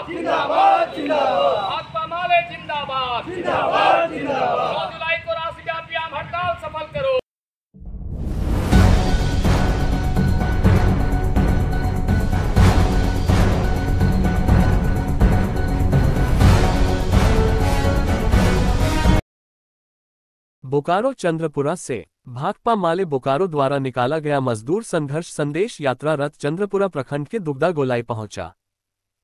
जिंदाबाद जिंदाबाद, भाकपा माले जिंदाबाद जिंदाबाद जिंदाबाद। 9 जुलाई को राष्ट्रव्यापी आम हड़ताल सफल करो। बोकारो चंद्रपुरा से भाकपा माले बोकारो द्वारा निकाला गया मजदूर संघर्ष संदेश यात्रा रथ चंद्रपुरा प्रखंड के दुग्धा गोलाई पहुंचा।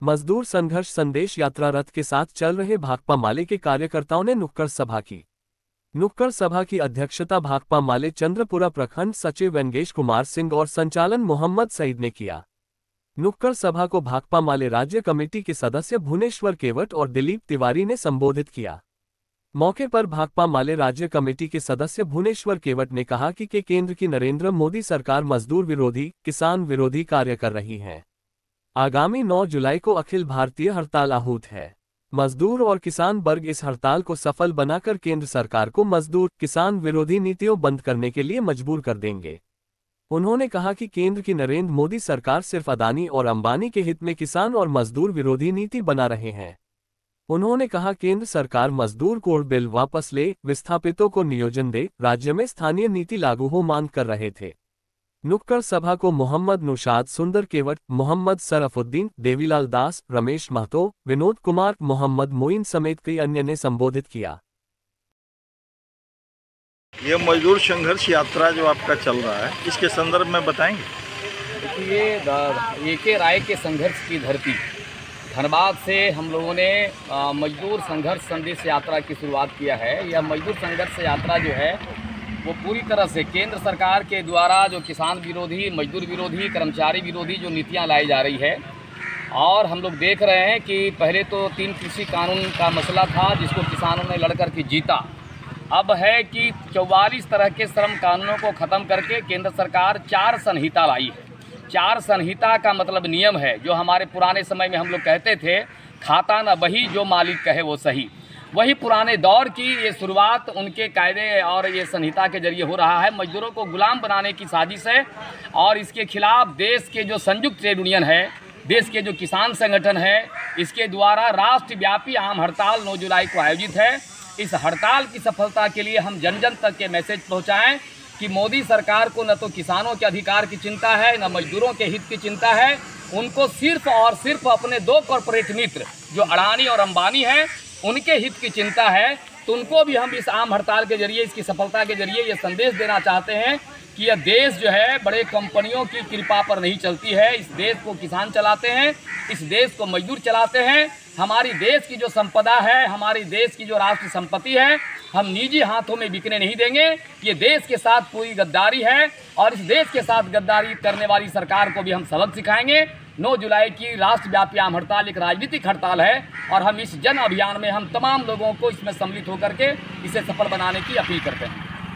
मजदूर संघर्ष संदेश यात्रा रथ के साथ चल रहे भाकपा माले के कार्यकर्ताओं ने नुक्कड़ सभा की। नुक्कड़ सभा की अध्यक्षता भाकपा माले चंद्रपुरा प्रखंड सचिव वेंगेश कुमार सिंह और संचालन मोहम्मद सईद ने किया। नुक्कड़ सभा को भाकपा माले राज्य कमेटी के सदस्य भुवनेश्वर केवट और दिलीप तिवारी ने संबोधित किया। मौके पर भाकपा माले राज्य कमेटी के सदस्य भुवनेश्वर केवट ने कहा कि केंद्र की नरेंद्र मोदी सरकार मजदूर विरोधी, किसान विरोधी कार्य कर रही है। आगामी 9 जुलाई को अखिल भारतीय हड़ताल आहूत है। मजदूर और किसान वर्ग इस हड़ताल को सफल बनाकर केंद्र सरकार को मजदूर, किसान विरोधी नीतियों बंद करने के लिए मजबूर कर देंगे। उन्होंने कहा कि केंद्र की नरेंद्र मोदी सरकार सिर्फ अदानी और अंबानी के हित में किसान और मजदूर विरोधी नीति बना रहे हैं। उन्होंने कहा केंद्र सरकार मजदूर कोड बिल वापस ले, विस्थापितों को नियोजन दे, राज्य में स्थानीय नीति लागू हो मांग कर रहे थे। नुक्कड़ सभा को मोहम्मद नुशाद सुंदर केवट, मोहम्मद सरफुद्दीन, देवीलाल दास, रमेश महतो, विनोद कुमार, मोहम्मद मोइन समेत कई अन्य ने संबोधित किया। ये मजदूर संघर्ष यात्रा जो आपका चल रहा है, इसके संदर्भ में बताएंगे। देखिए, एक राय के संघर्ष की धरती धनबाद से हम लोगों ने मजदूर संघर्ष संदेश यात्रा की शुरुआत किया है। यह मजदूर संघर्ष यात्रा जो है वो पूरी तरह से केंद्र सरकार के द्वारा जो किसान विरोधी, मजदूर विरोधी, कर्मचारी विरोधी जो नीतियां लाई जा रही है, और हम लोग देख रहे हैं कि पहले तो 3 कृषि कानून का मसला था जिसको किसानों ने लड़ कर के जीता। अब है कि 44 तरह के श्रम कानूनों को ख़त्म करके केंद्र सरकार 4 संहिता लाई है। 4 संहिता का मतलब नियम है जो हमारे पुराने समय में हम लोग कहते थे, खाता न बही जो मालिक कहे वो सही। वही पुराने दौर की ये शुरुआत उनके कायदे और ये संहिता के जरिए हो रहा है। मजदूरों को गुलाम बनाने की साजिश है और इसके खिलाफ देश के जो संयुक्त ट्रेड यूनियन है, देश के जो किसान संगठन है, इसके द्वारा राष्ट्रव्यापी आम हड़ताल 9 जुलाई को आयोजित है। इस हड़ताल की सफलता के लिए हम जन जन तक के मैसेज पहुँचाएँ कि मोदी सरकार को न तो किसानों के अधिकार की चिंता है, न मजदूरों के हित की चिंता है। उनको सिर्फ और सिर्फ अपने 2 कॉरपोरेट मित्र जो अडानी और अंबानी हैं उनके हित की चिंता है। तो उनको भी हम इस आम हड़ताल के जरिए, इसकी सफलता के जरिए ये संदेश देना चाहते हैं कि यह देश जो है बड़े कंपनियों की कृपा पर नहीं चलती है। इस देश को किसान चलाते हैं, इस देश को मजदूर चलाते हैं। हमारी देश की जो संपदा है, हमारी देश की जो राष्ट्रीय संपत्ति है, हम निजी हाथों में बिकने नहीं देंगे। ये देश के साथ पूरी गद्दारी है और इस देश के साथ गद्दारी करने वाली सरकार को भी हम सबक सिखाएंगे। 9 जुलाई की राष्ट्रव्यापी आम हड़ताल एक राजनीतिक हड़ताल है और हम इस जन अभियान में हम तमाम लोगों को इसमें सम्मिलित होकर के इसे सफल बनाने की अपील करते हैं।